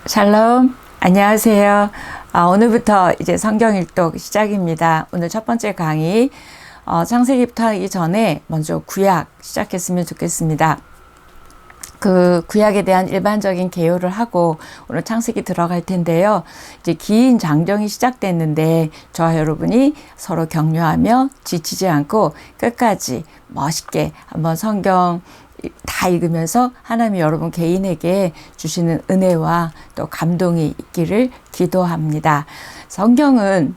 샬롬, 안녕하세요. 오늘부터 이제 성경 일독 시작입니다. 오늘 첫 번째 강의, 창세기부터 하기 전에 먼저 구약 시작했으면 좋겠습니다. 그 구약에 대한 일반적인 개요를 하고 오늘 창세기 들어갈 텐데요. 이제 긴 장정이 시작됐는데 저와 여러분이 서로 격려하며 지치지 않고 끝까지 멋있게 한번 성경 다 읽으면서 하나님이 여러분 개인에게 주시는 은혜와 또 감동이 있기를 기도합니다. 성경은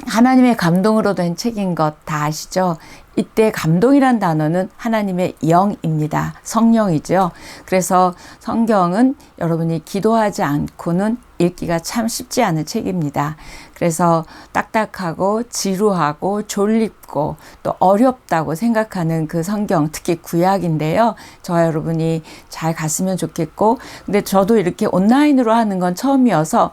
하나님의 감동으로 된 책인 것 다 아시죠? 이때 감동이란 단어는 하나님의 영입니다. 성령이죠. 그래서 성경은 여러분이 기도하지 않고는 읽기가 참 쉽지 않은 책입니다. 그래서 딱딱하고 지루하고 졸립고 또 어렵다고 생각하는 그 성경, 특히 구약인데요. 저와 여러분이 잘 갔으면 좋겠고, 근데 저도 이렇게 온라인으로 하는 건 처음이어서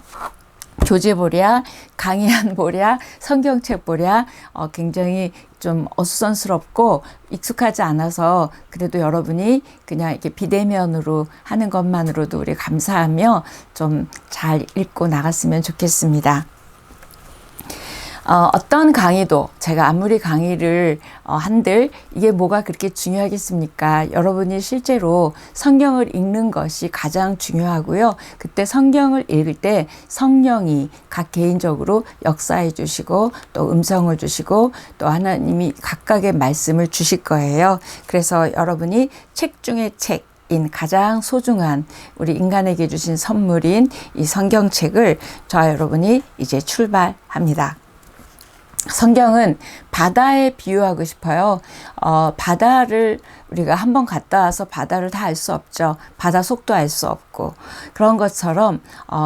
교재 보랴, 강의안 보랴, 성경책 보랴 굉장히 좀 어수선스럽고 익숙하지 않아서 그래도 여러분이 그냥 이렇게 비대면으로 하는 것만으로도 우리 감사하며 좀 잘 읽고 나갔으면 좋겠습니다. 어떤 강의도 제가 아무리 강의를 한들 이게 뭐가 그렇게 중요하겠습니까? 여러분이 실제로 성경을 읽는 것이 가장 중요하고요. 그때 성경을 읽을 때 성령이 각 개인적으로 역사해 주시고 또 음성을 주시고 또 하나님이 각각의 말씀을 주실 거예요. 그래서 여러분이 책 중에 인 가장 소중한 우리 인간에게 주신 선물인 이 성경책을 저와 여러분이 이제 출발합니다. 성경은 바다에 비유하고 싶어요. 바다를 우리가 한번 갔다 와서 바다를 다 알 수 없죠. 바다 속도 알 수 없고. 그런 것처럼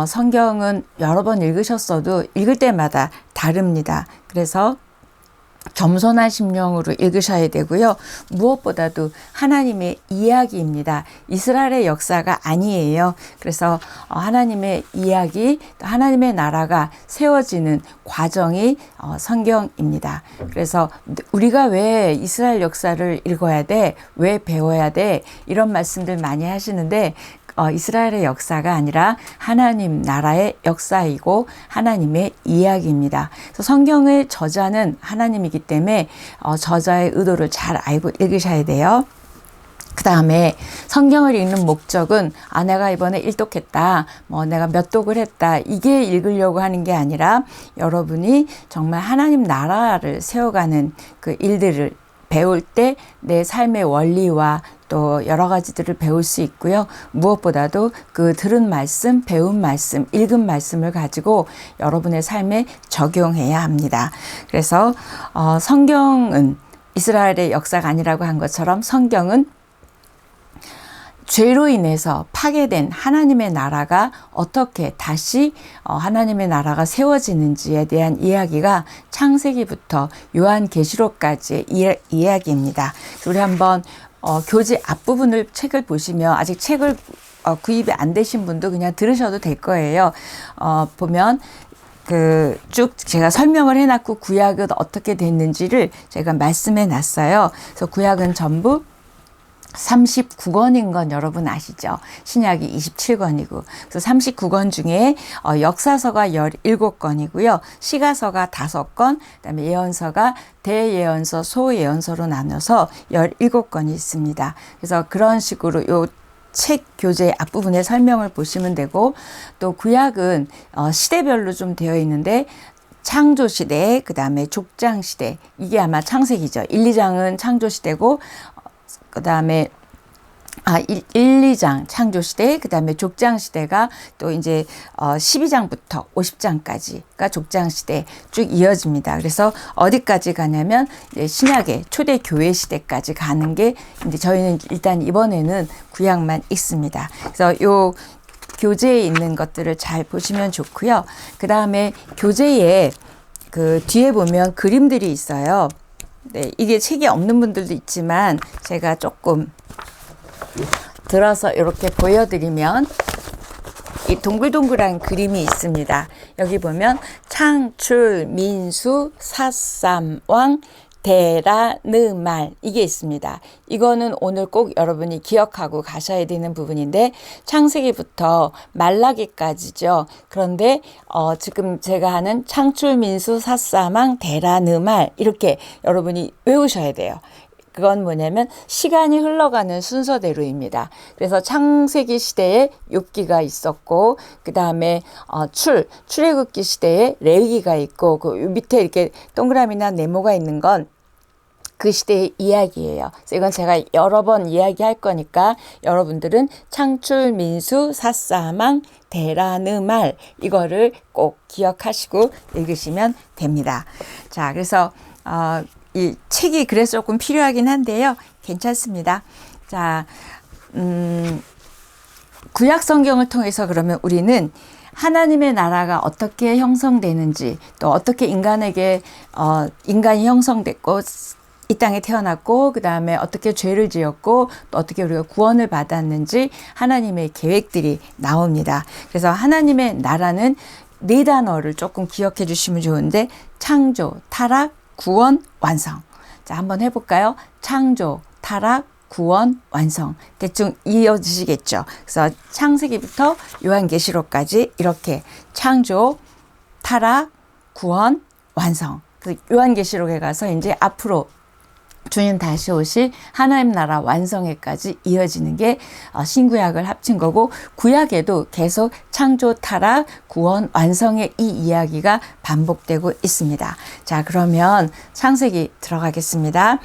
성경은 여러 번 읽으셨어도 읽을 때마다 다릅니다. 그래서 겸손한 심령으로 읽으셔야 되고요. 무엇보다도 하나님의 이야기입니다. 이스라엘의 역사가 아니에요. 그래서 하나님의 이야기, 하나님의 나라가 세워지는 과정이 성경입니다. 그래서 우리가 왜 이스라엘 역사를 읽어야 돼? 왜 배워야 돼? 이런 말씀들 많이 하시는데 이스라엘의 역사가 아니라 하나님 나라의 역사이고 하나님의 이야기입니다. 그래서 성경의 저자는 하나님이기 때문에 저자의 의도를 잘 알고 읽으셔야 돼요. 그 다음에 성경을 읽는 목적은 내가 이번에 일독했다, 내가 몇 독을 했다, 이게 읽으려고 하는 게 아니라 여러분이 정말 하나님 나라를 세워가는 그 일들을 배울 때 내 삶의 원리와 또 여러 가지들을 배울 수 있고요. 무엇보다도 그 들은 말씀, 배운 말씀, 읽은 말씀을 가지고 여러분의 삶에 적용해야 합니다. 그래서 성경은 이스라엘의 역사가 아니라고 한 것처럼 성경은 죄로 인해서 파괴된 하나님의 나라가 어떻게 다시 하나님의 나라가 세워지는지에 대한 이야기가 창세기부터 요한계시록까지의 이야기입니다. 우리 한번 교재 앞부분을 책을 보시면 아직 책을 구입이 안 되신 분도 그냥 들으셔도 될 거예요. 보면 쭉 제가 설명을 해놨고 구약은 어떻게 됐는지를 제가 말씀해 놨어요. 그래서 구약은 전부 39권인 건 여러분 아시죠? 신약이 27권이고. 그래서 39권 중에 역사서가 17권이고요. 시가서가 5권, 그다음에 예언서가 대예언서, 소예언서로 나눠서 17권이 있습니다. 그래서 그런 식으로 요 책 교재 앞부분에 설명을 보시면 되고, 또 구약은 시대별로 좀 되어 있는데 창조시대, 그 다음에 족장시대, 이게 아마 창세기죠. 1, 2장은 창조시대고 그 다음에 1, 2장 창조시대, 그 다음에 족장시대가 또 이제 12장부터 50장까지가 족장시대 쭉 이어집니다. 그래서 어디까지 가냐면 신약의 초대 교회 시대까지 가는 게 이제 저희는 일단 이번에는 구약만 읽습니다. 그래서 요 교재에 있는 것들을 잘 보시면 좋고요. 그 다음에 교재에 그 뒤에 보면 그림들이 있어요. 네, 이게 책이 없는 분들도 있지만 제가 조금 들어서 이렇게 보여드리면 이 동글동글한 그림이 있습니다. 여기 보면 창출, 민수, 사삼왕, 데라, 느, 말 이게 있습니다. 이거는 오늘 꼭 여러분이 기억하고 가셔야 되는 부분인데 창세기부터 말라기까지죠. 그런데 지금 제가 하는 창출민수 사사망 데라, 느, 말 이렇게 여러분이 외우셔야 돼요. 그건 뭐냐면 시간이 흘러가는 순서대로입니다. 그래서 창세기 시대에 욥기가 있었고 그 다음에 출애굽기 시대에 레위기가 있고 그 밑에 이렇게 동그라미나 네모가 있는 건 그 시대의 이야기예요. 그래서 이건 제가 여러 번 이야기할 거니까 여러분들은 창출, 민수, 사사망, 데라, 느, 말 이거를 꼭 기억하시고 읽으시면 됩니다. 자, 그래서 이 책이 그래서 조금 필요하긴 한데요. 괜찮습니다. 자, 구약 성경을 통해서 그러면 우리는 하나님의 나라가 어떻게 형성되는지 또 어떻게 인간이 형성됐고 이 땅에 태어났고 그 다음에 어떻게 죄를 지었고 또 어떻게 우리가 구원을 받았는지 하나님의 계획들이 나옵니다. 그래서 하나님의 나라는 네 단어를 조금 기억해 주시면 좋은데 창조, 타락, 구원, 완성. 자, 한번 해볼까요? 창조, 타락, 구원, 완성. 대충 이어지시겠죠? 그래서 창세기부터 요한계시록까지 이렇게 창조, 타락, 구원, 완성. 그래서 요한계시록에 가서 이제 앞으로 주님 다시 오실 하나님 나라 완성에까지 이어지는 게 신구약을 합친 거고 구약에도 계속 창조, 타락, 구원, 완성의 이 이야기가 반복되고 있습니다. 자, 그러면 창세기 들어가겠습니다.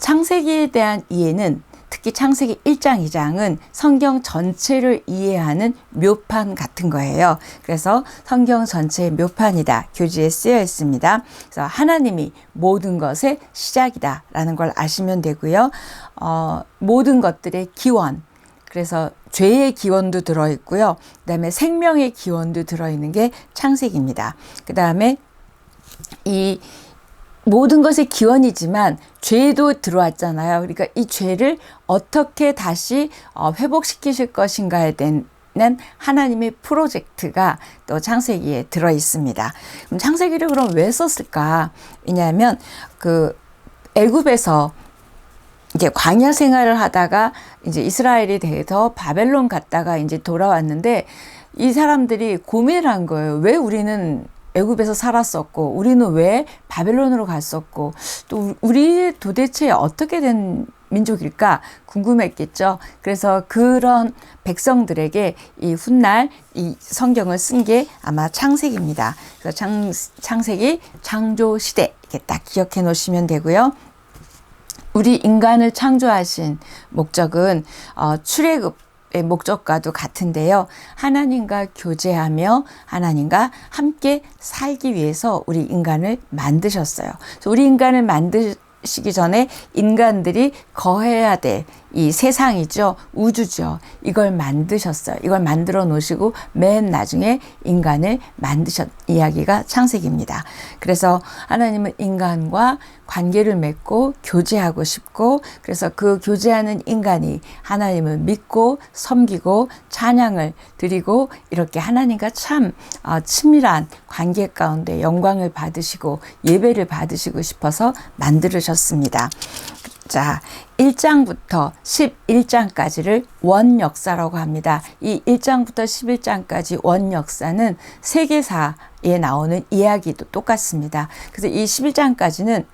창세기에 대한 이해는 특히 창세기 1장, 2장은 성경 전체를 이해하는 묘판 같은 거예요. 그래서 성경 전체의 묘판이다. 교지에 쓰여 있습니다. 그래서 하나님이 모든 것의 시작이다라는 걸 아시면 되고요. 모든 것들의 기원. 그래서 죄의 기원도 들어있고요. 그다음에 생명의 기원도 들어있는 게 창세기입니다. 그다음에 이 모든 것의 기원이지만 죄도 들어왔잖아요. 그러니까 이 죄를 어떻게 다시 회복시키실 것인가에 대한 하나님의 프로젝트가 또 창세기에 들어 있습니다. 그럼 창세기를 그럼 왜 썼을까? 왜냐하면 그 애굽에서 이제 광야 생활을 하다가 이제 이스라엘이 돼서 바벨론 갔다가 이제 돌아왔는데 이 사람들이 고민을 한 거예요. 왜 우리는 애굽에서 살았었고 우리는 왜 바벨론으로 갔었고 또 우리 도대체 어떻게 된 민족일까 궁금했겠죠. 그래서 그런 백성들에게 이 훗날 이 성경을 쓴 게 아마 창세기입니다. 그래서 창세기 창조 시대 이렇게 딱 기억해 놓으시면 되고요. 우리 인간을 창조하신 목적은 출애굽 목적과도 같은데요. 하나님과 교제하며 하나님과 함께 살기 위해서 우리 인간을 만드셨어요. 그래서 우리 인간을 만드시기 전에 인간들이 거해야 될 이 세상이죠. 우주죠. 이걸 만드셨어요. 이걸 만들어 놓으시고 맨 나중에 인간을 만드셨 이야기가 창세기입니다. 그래서 하나님은 인간과 관계를 맺고 교제하고 싶고 그래서 그 교제하는 인간이 하나님을 믿고 섬기고 찬양을 드리고 이렇게 하나님과 참 친밀한 관계 가운데 영광을 받으시고 예배를 받으시고 싶어서 만들으셨습니다. 자, 1장부터 11장까지를 원역사라고 합니다. 이 1장부터 11장까지 원역사는 세계사에 나오는 이야기도 똑같습니다. 그래서 이 11장까지는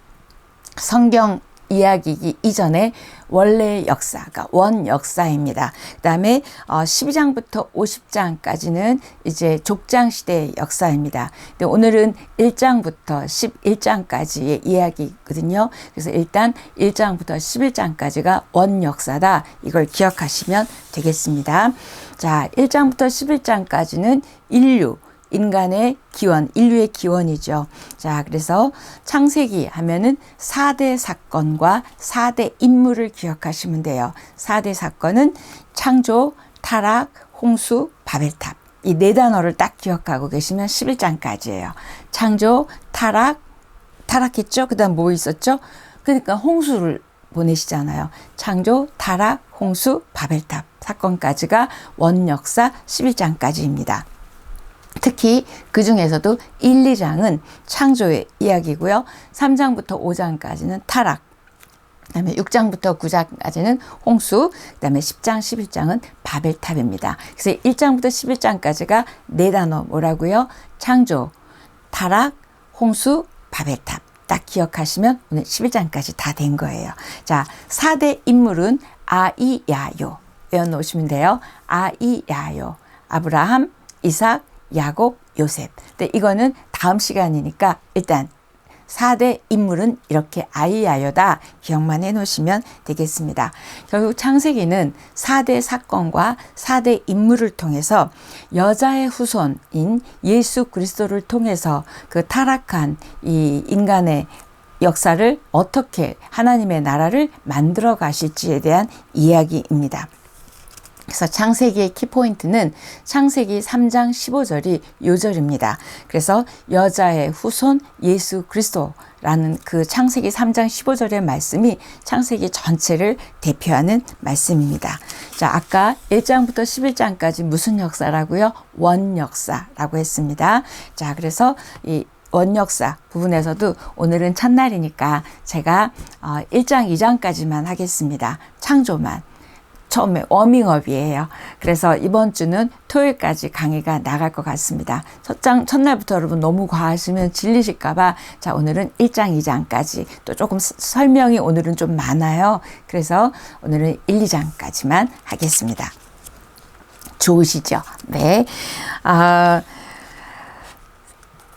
성경 이야기이기 이전에 원래의 역사가 원역사입니다. 그 다음에 12장부터 50장까지는 이제 족장시대의 역사입니다. 근데 오늘은 1장부터 11장까지의 이야기거든요. 그래서 일단 1장부터 11장까지가 원역사다. 이걸 기억하시면 되겠습니다. 자, 1장부터 11장까지는 인간의 기원, 인류의 기원이죠. 자, 그래서 창세기 하면은 4대 사건과 4대 인물을 기억하시면 돼요. 4대 사건은 창조, 타락, 홍수, 바벨탑. 이 네 단어를 딱 기억하고 계시면 11장까지예요. 창조, 타락했죠? 그 다음 뭐 있었죠? 그러니까 홍수를 보내시잖아요. 창조, 타락, 홍수, 바벨탑 사건까지가 원역사 11장까지입니다. 특히 그 중에서도 1, 2장은 창조의 이야기고요. 3장부터 5장까지는 타락, 그다음에 6장부터 9장까지는 홍수, 그다음에 10장, 11장은 바벨탑입니다. 그래서 1장부터 11장까지가 네 단어 뭐라고요? 창조, 타락, 홍수, 바벨탑. 딱 기억하시면 오늘 11장까지 다 된 거예요. 자, 4대 인물은 아이야요. 외워놓으시면 돼요. 아이야요. 아브라함, 이삭, 야곱, 요셉. 근데 이거는 다음 시간이니까 일단 4대 인물은 이렇게 아이야요다 기억만 해놓으시면 되겠습니다. 결국 창세기는 4대 사건과 4대 인물을 통해서 여자의 후손인 예수 그리스도를 통해서 그 타락한 이 인간의 역사를 어떻게 하나님의 나라를 만들어 가실지에 대한 이야기입니다. 그래서 창세기의 키포인트는 창세기 3장 15절이 요절입니다. 그래서 여자의 후손 예수 그리스도라는 그 창세기 3장 15절의 말씀이 창세기 전체를 대표하는 말씀입니다. 자, 아까 1장부터 11장까지 무슨 역사라고요? 원역사라고 했습니다. 자, 그래서 이 원역사 부분에서도 오늘은 첫날이니까 제가 1장, 2장까지만 하겠습니다. 창조만. 처음에 워밍업이에요. 그래서 이번 주는 토요일까지 강의가 나갈 것 같습니다. 첫날부터 여러분 너무 과하시면 질리실까봐 자, 오늘은 1장, 2장까지 또 조금 설명이 오늘은 좀 많아요. 그래서 오늘은 1, 2장까지만 하겠습니다. 좋으시죠? 네.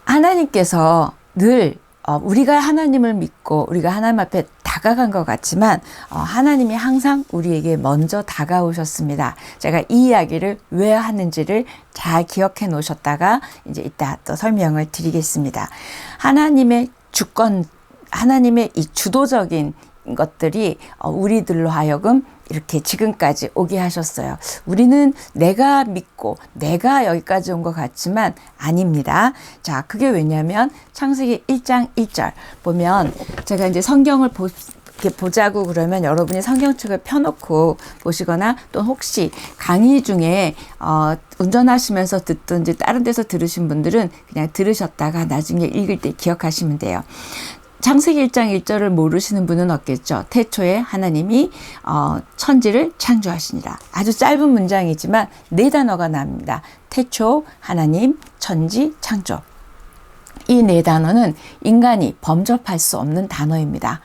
하나님께서 늘 우리가 하나님을 믿고 우리가 하나님 앞에 다가간 것 같지만 하나님이 항상 우리에게 먼저 다가오셨습니다. 제가 이 이야기를 왜 하는지를 잘 기억해 놓으셨다가 이제 이따 또 설명을 드리겠습니다. 하나님의 주권, 하나님의 이 주도적인 것들이 우리들로 하여금 이렇게 지금까지 오게 하셨어요. 우리는 내가 믿고 내가 여기까지 온 것 같지만 아닙니다. 자, 그게 왜냐하면 창세기 1장 1절 보면 제가 이제 성경을 이렇게 보자고 그러면 여러분이 성경책을 펴놓고 보시거나 또 혹시 강의 중에 운전하시면서 듣든지 다른 데서 들으신 분들은 그냥 들으셨다가 나중에 읽을 때 기억하시면 돼요. 창세기 1장 1절을 모르시는 분은 없겠죠. 태초에 하나님이 천지를 창조하시니라. 아주 짧은 문장이지만 네 단어가 나옵니다. 태초, 하나님, 천지, 창조. 이 네 단어는 인간이 범접할 수 없는 단어입니다.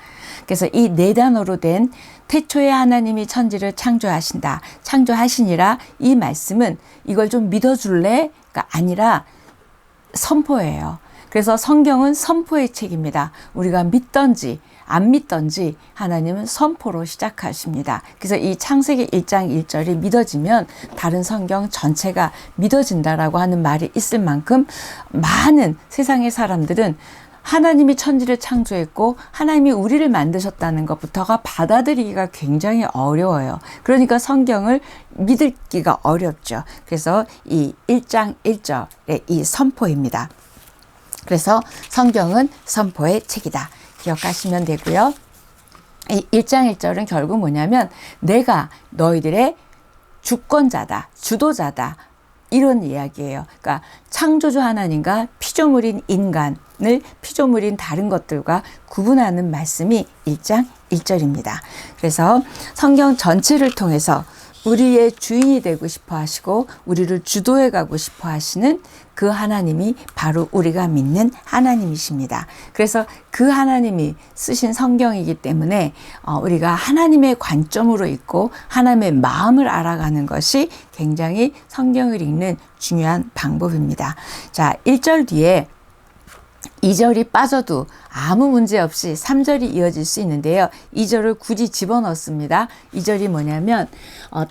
그래서 이 네 단어로 된 태초에 하나님이 천지를 창조하신다. 창조하시니라. 이 말씀은 이걸 좀 믿어줄래?가 아니라 선포예요. 그래서 성경은 선포의 책입니다. 우리가 믿던지 안 믿던지 하나님은 선포로 시작하십니다. 그래서 이 창세기 1장 1절이 믿어지면 다른 성경 전체가 믿어진다라고 하는 말이 있을 만큼 많은 세상의 사람들은 하나님이 천지를 창조했고 하나님이 우리를 만드셨다는 것부터가 받아들이기가 굉장히 어려워요. 그러니까 성경을 믿기가 어렵죠. 그래서 이 1장 1절의 이 선포입니다. 그래서 성경은 선포의 책이다. 기억하시면 되고요. 이 1장 1절은 결국 뭐냐면 내가 너희들의 주권자다, 주도자다. 이런 이야기예요. 그러니까 창조주 하나님과 피조물인 인간을 피조물인 다른 것들과 구분하는 말씀이 1장 1절입니다. 그래서 성경 전체를 통해서 우리의 주인이 되고 싶어 하시고 우리를 주도해 가고 싶어 하시는 그 하나님이 바로 우리가 믿는 하나님이십니다. 그래서 그 하나님이 쓰신 성경이기 때문에 우리가 하나님의 관점으로 읽고 하나님의 마음을 알아가는 것이 굉장히 성경을 읽는 중요한 방법입니다. 자, 1절 뒤에 2절이 빠져도 아무 문제 없이 3절이 이어질 수 있는데요. 2절을 굳이 집어넣습니다. 2절이 뭐냐면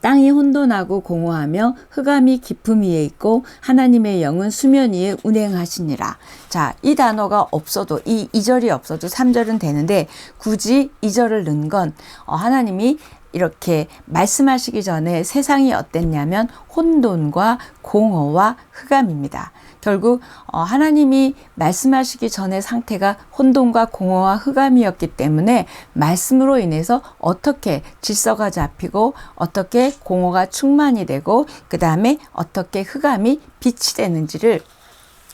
땅이 혼돈하고 공허하며 흑암이 깊음 위에 있고 하나님의 영은 수면 위에 운행하시니라. 자, 이 단어가 없어도 이 2절이 없어도 3절은 되는데 굳이 2절을 넣은 건 하나님이 이렇게 말씀하시기 전에 세상이 어땠냐면 혼돈과 공허와 흑암입니다. 결국 하나님이 말씀하시기 전의 상태가 혼돈과 공허와 흑암이었기 때문에 말씀으로 인해서 어떻게 질서가 잡히고 어떻게 공허가 충만이 되고 그 다음에 어떻게 흑암이 빛이 되는지를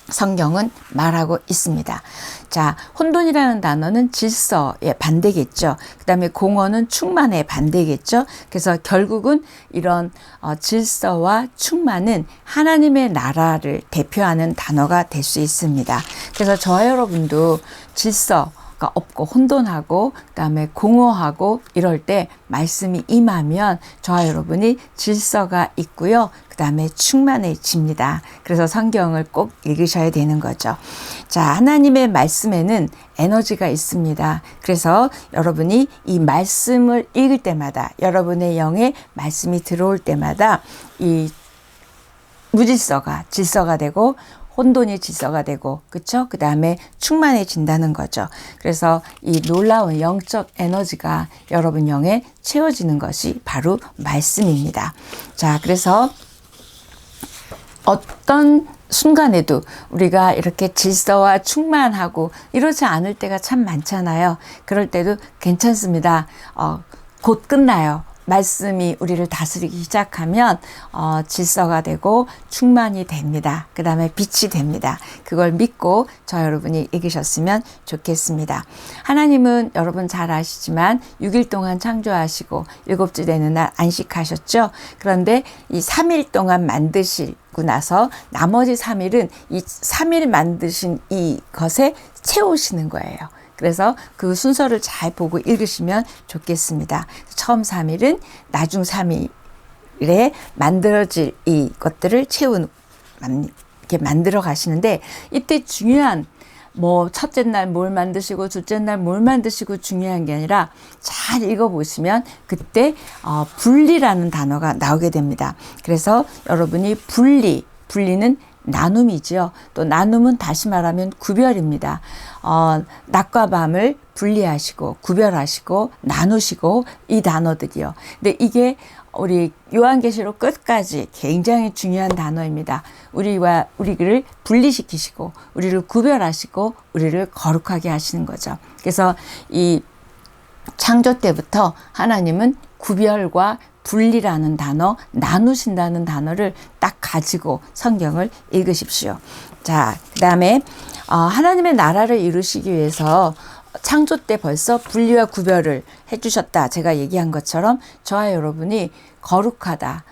성경은 말하고 있습니다. 자, 혼돈이라는 단어는 질서의 반대겠죠. 그 다음에 공허는 충만의 반대겠죠. 그래서 결국은 이런 질서와 충만은 하나님의 나라를 대표하는 단어가 될 수 있습니다. 그래서 저와 여러분도 질서 없고 혼돈하고 그다음에 공허하고 이럴 때 말씀이 임하면 저와 여러분이 질서가 있고요. 그다음에 충만해집니다. 그래서 성경을 꼭 읽으셔야 되는 거죠. 자, 하나님의 말씀에는 에너지가 있습니다. 그래서 여러분이 이 말씀을 읽을 때마다 여러분의 영에 말씀이 들어올 때마다 이 무질서가 질서가 되고 혼돈이 질서가 되고, 그쵸? 그 다음에 충만해진다는 거죠. 그래서 이 놀라운 영적 에너지가 여러분 영에 채워지는 것이 바로 말씀입니다. 자, 그래서 어떤 순간에도 우리가 이렇게 질서와 충만하고 이러지 않을 때가 참 많잖아요. 그럴 때도 괜찮습니다. 곧 끝나요. 말씀이 우리를 다스리기 시작하면 질서가 되고 충만이 됩니다. 그 다음에 빛이 됩니다. 그걸 믿고 저 여러분이 읽으셨으면 좋겠습니다. 하나님은 여러분 잘 아시지만 6일 동안 창조하시고 7째 되는 날 안식하셨죠. 그런데 이 3일 동안 만드시고 나서 나머지 3일은 이 3일 만드신 이것에 채우시는 거예요. 그래서 그 순서를 잘 보고 읽으시면 좋겠습니다. 처음 3일은 나중 3일에 만들어질 이것들을 이렇게 만들어 가시는데, 이때 중요한 첫째 날 뭘 만드시고 둘째 날 뭘 만드시고 중요한 게 아니라 잘 읽어보시면 그때 분리라는 단어가 나오게 됩니다. 그래서 여러분이 분리는 나눔이죠. 또 나눔은 다시 말하면 구별입니다. 낮과 밤을 분리하시고 구별하시고 나누시고 이 단어들이요. 근데 이게 우리 요한계시록 끝까지 굉장히 중요한 단어입니다. 우리를 분리시키시고 우리를 구별하시고 우리를 거룩하게 하시는 거죠. 그래서 이 창조 때부터 하나님은 구별과 분리라는 단어, 나누신다는 단어를 딱 가지고 성경을 읽으십시오. 자, 그 다음에 하나님의 나라를 이루시기 위해서 창조 때 벌써 분리와 구별을 해주셨다. 제가 얘기한 것처럼 저와 여러분이 거룩하다.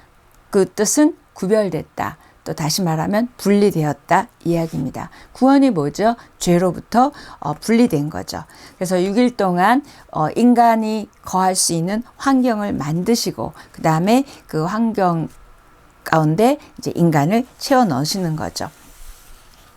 그 뜻은 구별됐다. 또 다시 말하면 분리되었다 이야기입니다. 구원이 뭐죠? 죄로부터 분리된 거죠. 그래서 6일 동안 인간이 거할 수 있는 환경을 만드시고 그 다음에 그 환경 가운데 이제 인간을 채워 넣으시는 거죠.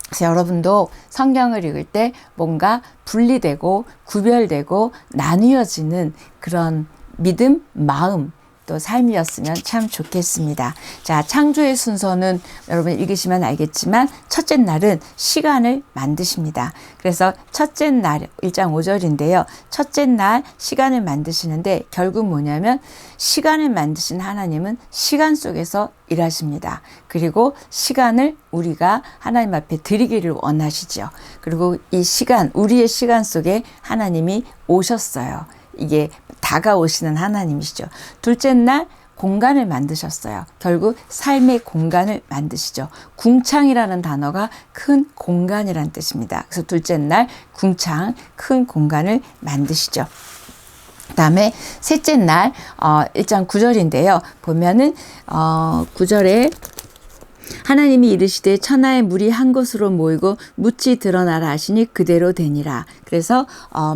그래서 여러분도 성경을 읽을 때 뭔가 분리되고 구별되고 나뉘어지는 그런 믿음, 마음, 또 삶이었으면 참 좋겠습니다. 자, 창조의 순서는 여러분 읽으시면 알겠지만 첫째 날은 시간을 만드십니다. 그래서 첫째 날 1장 5절인데요. 첫째 날 시간을 만드시는데 결국 뭐냐면 시간을 만드신 하나님은 시간 속에서 일하십니다. 그리고 시간을 우리가 하나님 앞에 드리기를 원하시죠. 그리고 이 시간, 우리의 시간 속에 하나님이 오셨어요. 이게 다가오시는 하나님이시죠. 둘째 날 공간을 만드셨어요. 결국 삶의 공간을 만드시죠. 궁창이라는 단어가 큰 공간이라는 뜻입니다. 그래서 둘째 날 궁창, 큰 공간을 만드시죠. 그 다음에 셋째 날 1장 9절인데요. 보면은 9절에 하나님이 이르시되 천하의 물이 한 곳으로 모이고 묻이 드러나라 하시니 그대로 되니라. 그래서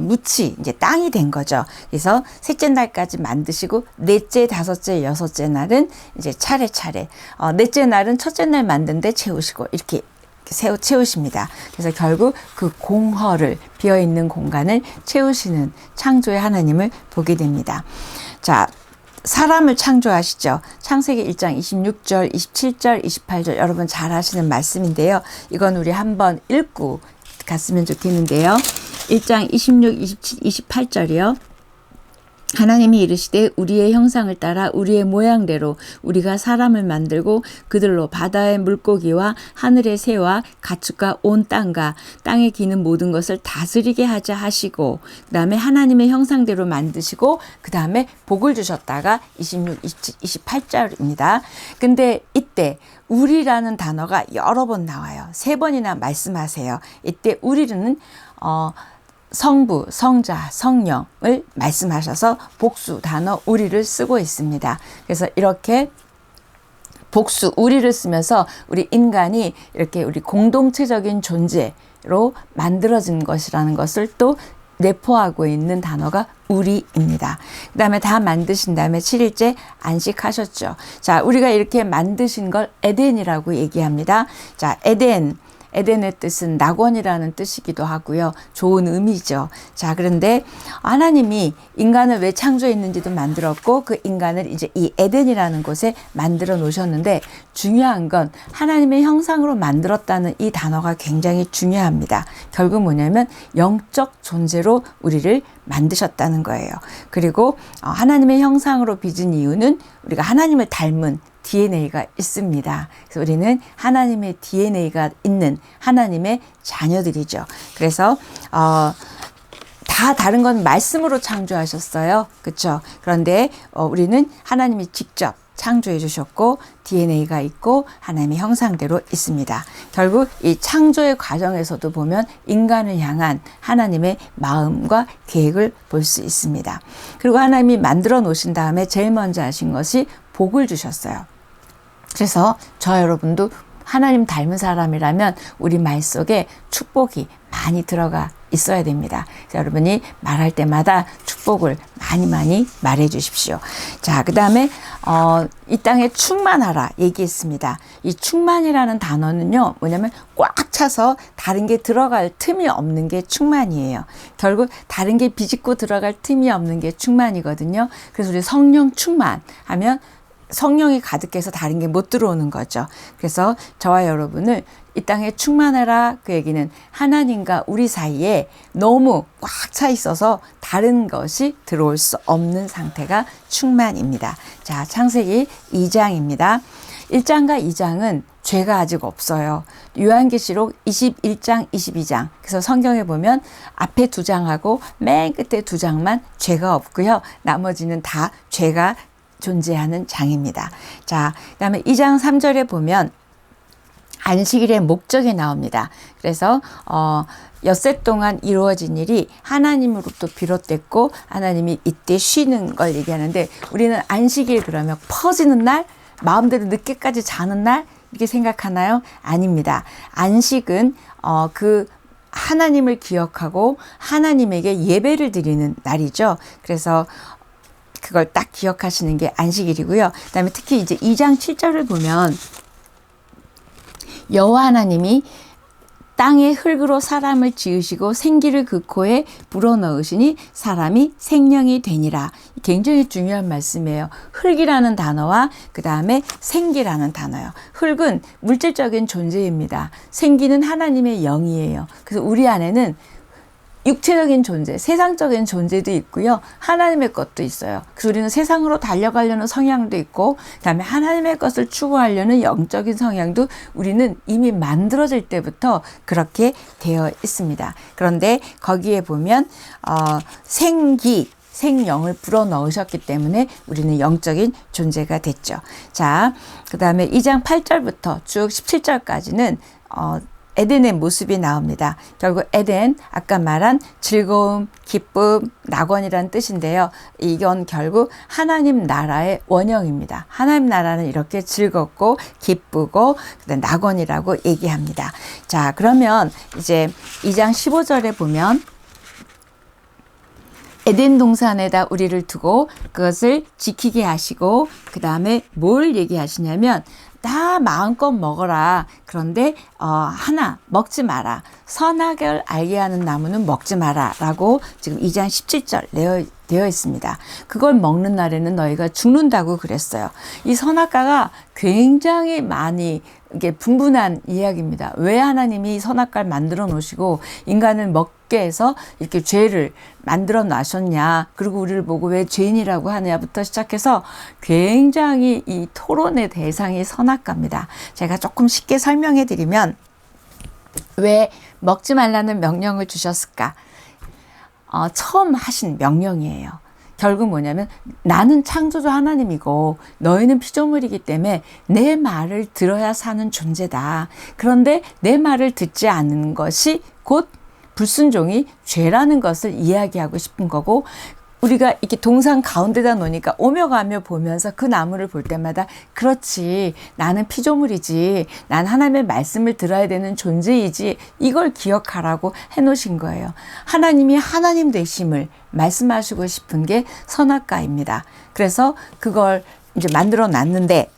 묻이 이제 땅이 된 거죠. 그래서 셋째 날까지 만드시고 넷째, 다섯째, 여섯째 날은 이제 차례차례 넷째 날은 첫째 날 만든 데 채우시고 이렇게 채우십니다. 그래서 결국 그 공허를 비어있는 공간을 채우시는 창조의 하나님을 보게 됩니다. 자, 사람을 창조하시죠. 창세기 1장 26절, 27절, 28절 여러분 잘 아시는 말씀인데요. 이건 우리 한번 읽고 갔으면 좋겠는데요. 1장 26, 27, 28절이요. 하나님이 이르시되 우리의 형상을 따라 우리의 모양대로 우리가 사람을 만들고 그들로 바다의 물고기와 하늘의 새와 가축과 온 땅과 땅에 기는 모든 것을 다스리게 하자 하시고, 그 다음에 하나님의 형상대로 만드시고, 그 다음에 복을 주셨다가 26, 28절입니다. 근데 이때 우리라는 단어가 여러 번 나와요. 3번이나 말씀하세요. 이때 우리는 성부, 성자, 성령을 말씀하셔서 복수 단어 우리를 쓰고 있습니다. 그래서 이렇게 복수 우리를 쓰면서 우리 인간이 이렇게 우리 공동체적인 존재로 만들어진 것이라는 것을 또 내포하고 있는 단어가 우리입니다. 그 다음에 다 만드신 다음에 7일째 안식하셨죠. 자, 우리가 이렇게 만드신 걸 에덴이라고 얘기합니다. 자, 에덴의 뜻은 낙원이라는 뜻이기도 하고요. 좋은 의미죠. 자, 그런데 하나님이 인간을 왜 창조했는지도 만들었고 그 인간을 이제 이 에덴이라는 곳에 만들어 놓으셨는데, 중요한 건 하나님의 형상으로 만들었다는 이 단어가 굉장히 중요합니다. 결국 뭐냐면 영적 존재로 우리를 만드셨다는 거예요. 그리고 하나님의 형상으로 빚은 이유는 우리가 하나님을 닮은 DNA가 있습니다. 그래서 우리는 하나님의 DNA가 있는 하나님의 자녀들이죠. 그래서 다 다른 건 말씀으로 창조하셨어요. 그렇죠? 그런데 우리는 하나님이 직접 창조해 주셨고 DNA가 있고 하나님의 형상대로 있습니다. 결국 이 창조의 과정에서도 보면 인간을 향한 하나님의 마음과 계획을 볼 수 있습니다. 그리고 하나님이 만들어 놓으신 다음에 제일 먼저 하신 것이 복을 주셨어요. 그래서 저 여러분도 하나님 닮은 사람이라면 우리 말 속에 축복이 많이 들어가 있어야 됩니다. 그래서 여러분이 말할 때마다 축복을 많이 말해 주십시오. 자, 그 다음에 이 땅에 충만하라 얘기했습니다. 이 충만이라는 단어는요, 뭐냐면 꽉 차서 다른 게 들어갈 틈이 없는 게 충만이에요. 결국 다른 게 비집고 들어갈 틈이 없는 게 충만이거든요. 그래서 우리 성령 충만하면 성령이 가득해서 다른 게 못 들어오는 거죠. 그래서 저와 여러분을 이 땅에 충만하라, 그 얘기는 하나님과 우리 사이에 너무 꽉 차 있어서 다른 것이 들어올 수 없는 상태가 충만입니다. 자, 창세기 2장입니다. 1장과 2장은 죄가 아직 없어요. 요한계시록 21장, 22장. 그래서 성경에 보면 앞에 2장하고 맨 끝에 2장만 죄가 없고요. 나머지는 다 죄가 존재하는 장입니다. 자, 그 다음에 2장 3절에 보면 안식일의 목적이 나옵니다. 그래서 엿새 동안 이루어진 일이 하나님으로부터 비롯됐고 하나님이 이때 쉬는 걸 얘기하는데, 우리는 안식일 그러면 퍼지는 날, 마음대로 늦게까지 자는 날 이렇게 생각하나요? 아닙니다. 안식은 그 하나님을 기억하고 하나님에게 예배를 드리는 날이죠. 그래서 그걸 딱 기억하시는 게 안식일이고요. 그다음에 특히 이제 2장 7절을 보면 여호와 하나님이 땅의 흙으로 사람을 지으시고 생기를 그 코에 불어넣으시니 사람이 생명이 되니라. 굉장히 중요한 말씀이에요. 흙이라는 단어와 그 다음에 생기라는 단어요. 흙은 물질적인 존재입니다. 생기는 하나님의 영이에요. 그래서 우리 안에는 육체적인 존재, 세상적인 존재도 있고요. 하나님의 것도 있어요. 그래서 우리는 세상으로 달려가려는 성향도 있고, 그다음에 하나님의 것을 추구하려는 영적인 성향도 우리는 이미 만들어질 때부터 그렇게 되어 있습니다. 그런데 거기에 보면 생명을 불어넣으셨기 때문에 우리는 영적인 존재가 됐죠. 자, 그 다음에 2장 8절부터 쭉 17절까지는 에덴의 모습이 나옵니다. 결국 에덴, 아까 말한 즐거움, 기쁨, 낙원이라는 뜻인데요. 이건 결국 하나님 나라의 원형입니다. 하나님 나라는 이렇게 즐겁고 기쁘고 낙원이라고 얘기합니다. 자, 그러면 이제 2장 15절에 보면 에덴 동산에다 우리를 두고 그것을 지키게 하시고, 그 다음에 뭘 얘기하시냐면 다 마음껏 먹어라. 그런데 하나 먹지 마라. 선악을 알게 하는 나무는 먹지 마라. 라고 지금 2장 17절 되어 있습니다. 그걸 먹는 날에는 너희가 죽는다고 그랬어요. 이 선악과가 굉장히 많이 이게 분분한 이야기입니다. 왜 하나님이 선악과를 만들어 놓으시고 인간을 없게 해서 이렇게 죄를 만들어 놔셨냐, 그리고 우리를 보고 왜 죄인이라고 하냐부터 시작해서 굉장히 이 토론의 대상이 선악과입니다. 제가 조금 쉽게 설명해 드리면, 왜 먹지 말라는 명령을 주셨을까? 처음 하신 명령이에요. 결국 뭐냐면, 나는 창조주 하나님이고 너희는 피조물이기 때문에 내 말을 들어야 사는 존재다. 그런데 내 말을 듣지 않는 것이 곧 불순종이 죄라는 것을 이야기하고 싶은 거고, 우리가 이렇게 동산 가운데다 놓으니까 오며 가며 보면서 그 나무를 볼 때마다, 그렇지, 나는 피조물이지, 난 하나님의 말씀을 들어야 되는 존재이지, 이걸 기억하라고 해놓으신 거예요. 하나님이 하나님 되심을 말씀하시고 싶은 게 선악과입니다. 그래서 그걸 이제 만들어 놨는데,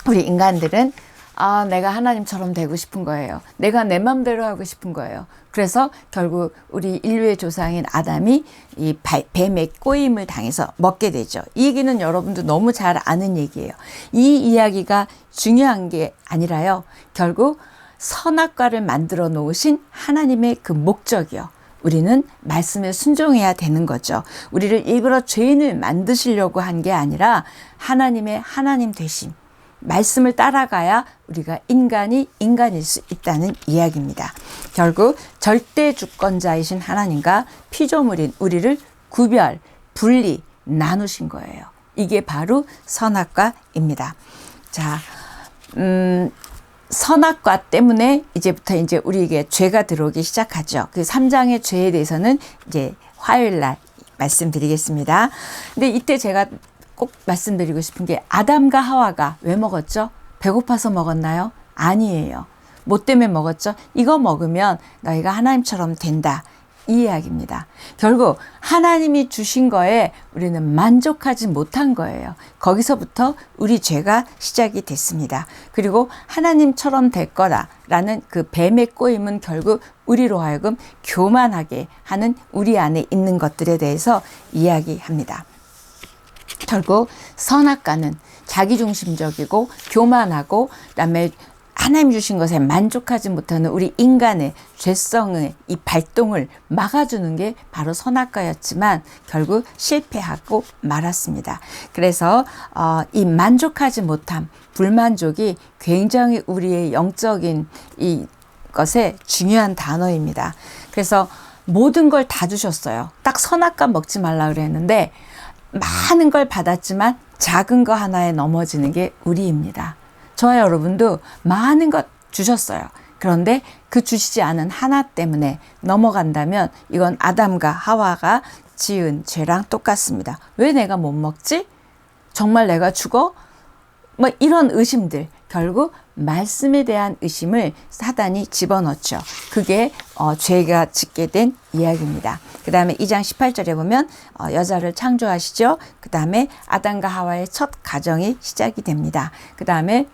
우리 인간들은 내가 하나님처럼 되고 싶은 거예요. 내가 내 맘대로 하고 싶은 거예요. 그래서 결국 우리 인류의 조상인 아담이 이 뱀의 꼬임을 당해서 먹게 되죠. 이 얘기는 여러분도 너무 잘 아는 얘기예요. 이 이야기가 중요한 게 아니라요, 결국 선악과를 만들어 놓으신 하나님의 그 목적이요, 우리는 말씀에 순종해야 되는 거죠. 우리를 일부러 죄인을 만드시려고 한 게 아니라 하나님의 하나님 되심, 말씀을 따라가야 우리가 인간일 수 있다는 이야기입니다. 결국 절대 주권자이신 하나님과 피조물인 우리를 구별, 분리, 나누신 거예요. 이게 바로 선악과입니다. 자, 선악과 때문에 이제부터 이제 우리에게 죄가 들어오기 시작하죠. 그 3장의 죄에 대해서는 이제 화요일 날 말씀드리겠습니다. 근데 이때 제가 꼭 말씀드리고 싶은 게, 아담과 하와가 왜 먹었죠? 배고파서 먹었나요? 아니에요. 뭐 때문에 먹었죠? 이거 먹으면 너희가 하나님처럼 된다, 이 이야기입니다. 결국 하나님이 주신 거에 우리는 만족하지 못한 거예요. 거기서부터 우리 죄가 시작이 됐습니다. 그리고 하나님처럼 될 거다라는 그 뱀의 꼬임은 결국 우리로 하여금 교만하게 하는 우리 안에 있는 것들에 대해서 이야기합니다. 결국 선악과는 자기중심적이고 교만하고, 그다음에 하나님 주신 것에 만족하지 못하는 우리 인간의 죄성의 이 발동을 막아주는 게 바로 선악과였지만 결국 실패하고 말았습니다. 그래서 이 만족하지 못함, 불만족이 굉장히 우리의 영적인 이 것에 중요한 단어입니다. 그래서 모든 걸 다 주셨어요. 딱 선악과 먹지 말라 그랬는데 많은 걸 받았지만 작은 거 하나에 넘어지는 게 우리입니다. 저와 여러분도 많은 것 주셨어요. 그런데 그 주시지 않은 하나 때문에 넘어간다면 이건 아담과 하와가 지은 죄랑 똑같습니다. 왜 내가 못 먹지? 정말 내가 죽어? 뭐 이런 의심들, 결국 말씀에 대한 의심을 사단이 집어넣죠. 그게 죄가 짓게 된 이야기입니다. 그 다음에 2장 18절에 보면 여자를 창조하시죠. 그 다음에 아담과 하와의 첫 가정이 시작이 됩니다. 그 다음에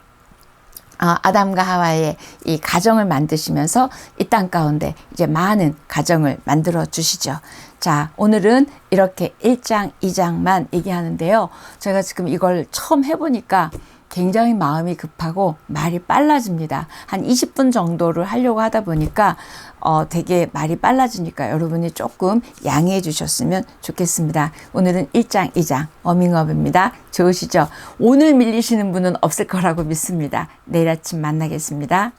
아담과 하와의 이 가정을 만드시면서 이 땅 가운데 이제 많은 가정을 만들어 주시죠. 자, 오늘은 이렇게 1장, 2장만 얘기하는데요. 제가 지금 이걸 처음 해보니까 굉장히 마음이 급하고 말이 빨라집니다. 한 20분 정도를 하려고 하다 보니까 되게 말이 빨라지니까 여러분이 조금 양해해 주셨으면 좋겠습니다. 오늘은 1장, 2장 워밍업입니다. 좋으시죠? 오늘 밀리시는 분은 없을 거라고 믿습니다. 내일 아침 만나겠습니다.